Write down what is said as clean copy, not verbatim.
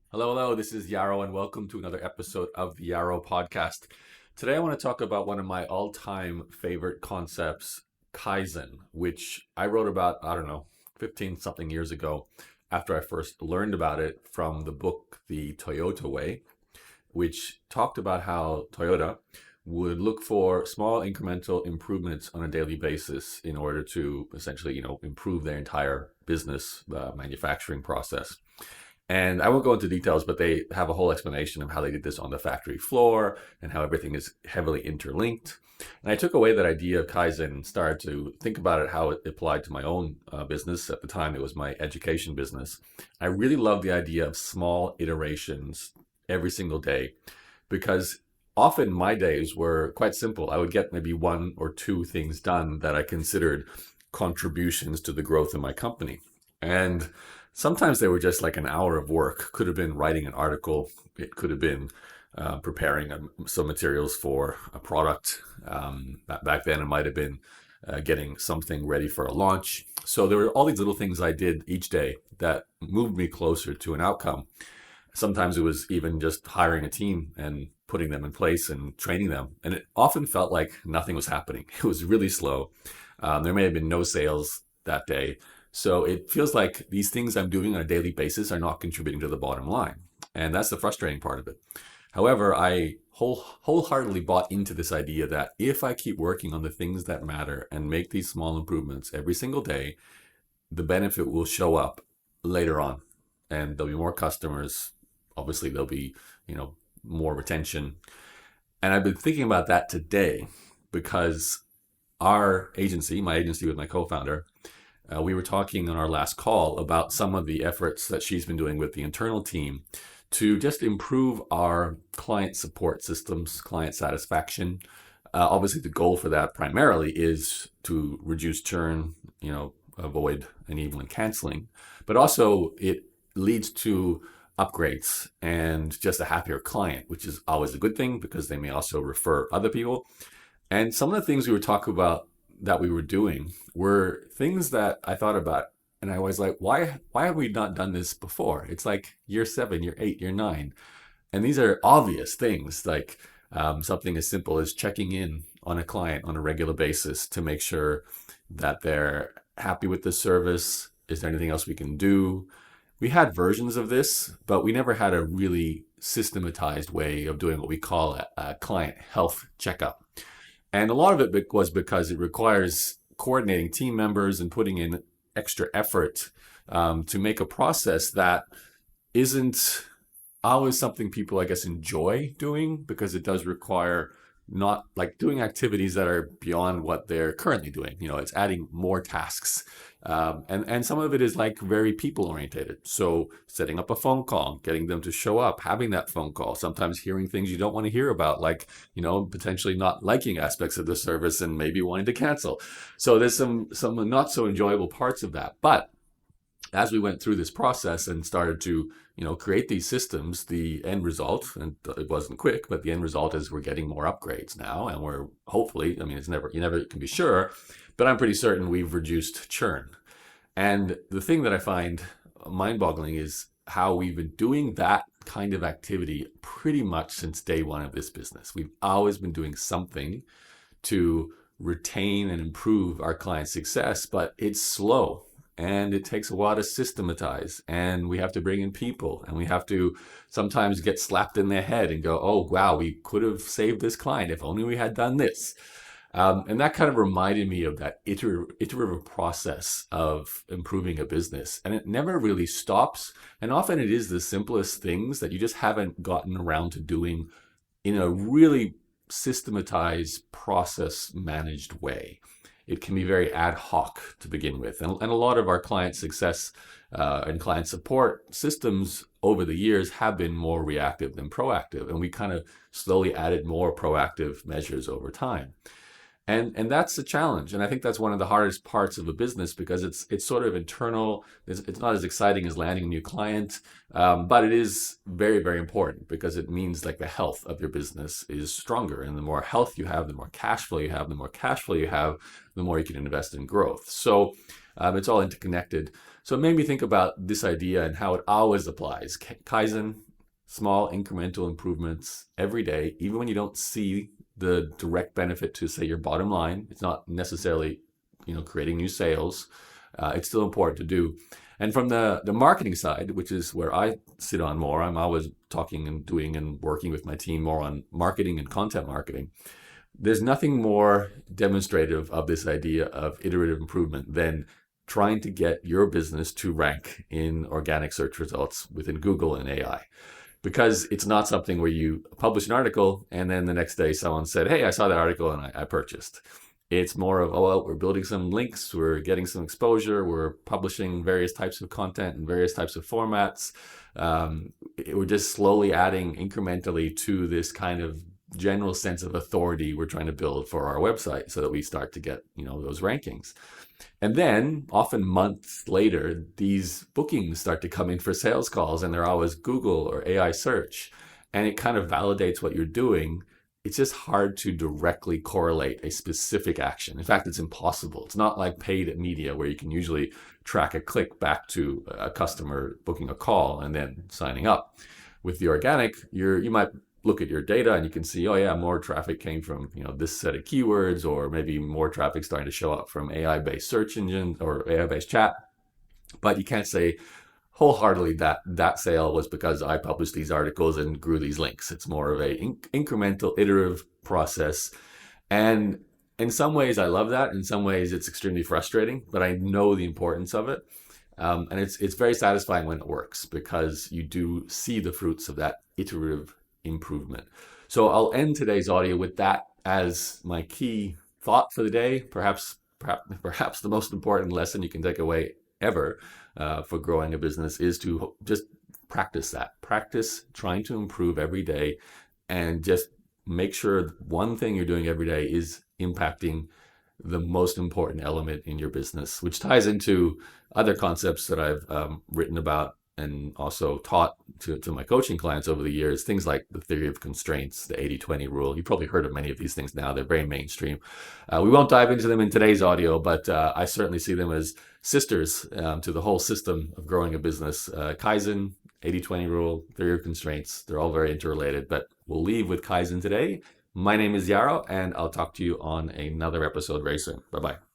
Hello. This is Yarrow, and welcome to another episode of the Yarrow podcast. Today, I want to talk about one of my all time favorite concepts, Kaizen, which I wrote about, I don't know, 15 something years ago after I first learned about it from the book, The Toyota Way, which talked about how Toyota would look for small incremental improvements on a daily basis in order to essentially, improve their entire business manufacturing process. And I won't go into details, but they have a whole explanation of how they did this on the factory floor and how everything is heavily interlinked. And I took away that idea of Kaizen and started to think about it, how it applied to my own business. At the time, it was my education business. I really love the idea of small iterations every single day because often my days were quite simple. I would get maybe one or two things done that I considered contributions to the growth of my company. And sometimes they were just like an hour of work. Could have been writing an article. It could have been preparing some materials for a product. Back then, it might have been getting something ready for a launch. So there were all these little things I did each day that moved me closer to an outcome. Sometimes it was even just hiring a team and putting them in place and training them. And it often felt like nothing was happening. It was really slow. There may have been no sales that day. So it feels like these things I'm doing on a daily basis are not contributing to the bottom line. And that's the frustrating part of it. However, I wholeheartedly bought into this idea that if I keep working on the things that matter and make these small improvements every single day, the benefit will show up later on. And there'll be more customers. Obviously, there'll be, more retention. And I've been thinking about that today because our agency, my agency with my co-founder, we were talking on our last call about some of the efforts that she's been doing with the internal team to just improve our client support systems, client satisfaction. Obviously, the goal for that primarily is to reduce churn, avoid enabling canceling, but also it leads to upgrades and just a happier client, which is always a good thing because they may also refer other people. And some of the things we were talking about that we were doing were things that I thought about, and I was like, why have we not done this before? It's like year 7, year 8, year 9, and these are obvious things like something as simple as checking in on a client on a regular basis to make sure that they're happy with the service. Is there anything else we can do? We had versions of this, but we never had a really systematized way of doing what we call a client health checkup. And a lot of it was because it requires coordinating team members and putting in extra effort to make a process that isn't always something people, I guess, enjoy doing because it does require not like doing activities that are beyond what they're currently doing. It's adding more tasks. And some of it is like very people orientated. So setting up a phone call, getting them to show up, having that phone call, sometimes hearing things you don't want to hear about, like, potentially not liking aspects of the service and maybe wanting to cancel. So there's some not so enjoyable parts of that. But as we went through this process and started to create these systems, the end result, and it wasn't quick, but the end result is we're getting more upgrades now, and we're hopefully, I mean, it's never, you never can be sure, but I'm pretty certain we've reduced churn. And the thing that I find mind-boggling is how we've been doing that kind of activity pretty much since day one of this business. We've always been doing something to retain and improve our client success, but it's slow and it takes a while to systematize, and we have to bring in people, and we have to sometimes get slapped in the head and go, oh wow, we could have saved this client if only we had done this. And that kind of reminded me of that iterative process of improving a business, and it never really stops, and often it is the simplest things that you just haven't gotten around to doing in a really systematized, process managed way. It can be very ad hoc to begin with. And a lot of our client success and client support systems over the years have been more reactive than proactive. And we kind of slowly added more proactive measures over time. And that's the challenge. And I think that's one of the hardest parts of a business because it's sort of internal. It's not as exciting as landing a new client, but it is very, very important because it means like the health of your business is stronger. And the more health you have, the more cash flow you have. The more cash flow you have, the more you can invest in growth. So It's all interconnected. So it made me think about this idea and how it always applies. Kaizen, small incremental improvements every day, even when you don't see the direct benefit to, say, your bottom line. It's not necessarily, creating new sales. It's still important to do. And from the marketing side, which is where I sit on more, I'm always talking and doing and working with my team more on marketing and content marketing. There's nothing more demonstrative of this idea of iterative improvement than trying to get your business to rank in organic search results within Google and AI. Because it's not something where you publish an article and then the next day someone said, hey, I saw that article and I purchased. It's more of, oh, well, we're building some links, we're getting some exposure, we're publishing various types of content in various types of formats. We're just slowly adding incrementally to this kind of general sense of authority we're trying to build for our website so that we start to get, those rankings. And then often months later, these bookings start to come in for sales calls and they're always Google or AI search. And it kind of validates what you're doing. It's just hard to directly correlate a specific action. In fact, it's impossible. It's not like paid media where you can usually track a click back to a customer booking a call and then signing up. With the organic, you might look at your data and you can see, oh yeah, more traffic came from this set of keywords, or maybe more traffic starting to show up from AI-based search engines or AI-based chat. But you can't say wholeheartedly that sale was because I published these articles and grew these links. It's more of a incremental, iterative process. And in some ways, I love that. In some ways, it's extremely frustrating, but I know the importance of it. And it's very satisfying when it works because you do see the fruits of that iterative improvement. So I'll end today's audio with that as my key thought for the day. Perhaps the most important lesson you can take away ever for growing a business is to just practice that. Practice trying to improve every day and just make sure one thing you're doing every day is impacting the most important element in your business, which ties into other concepts that I've written about and also taught to my coaching clients over the years, things like the theory of constraints, the 80-20 rule. You've probably heard of many of these things now. They're very mainstream. We won't dive into them in today's audio, but I certainly see them as sisters to the whole system of growing a business. Kaizen, 80-20 rule, theory of constraints, they're all very interrelated, but we'll leave with Kaizen today. My name is Yarrow, and I'll talk to you on another episode very soon. Bye-bye.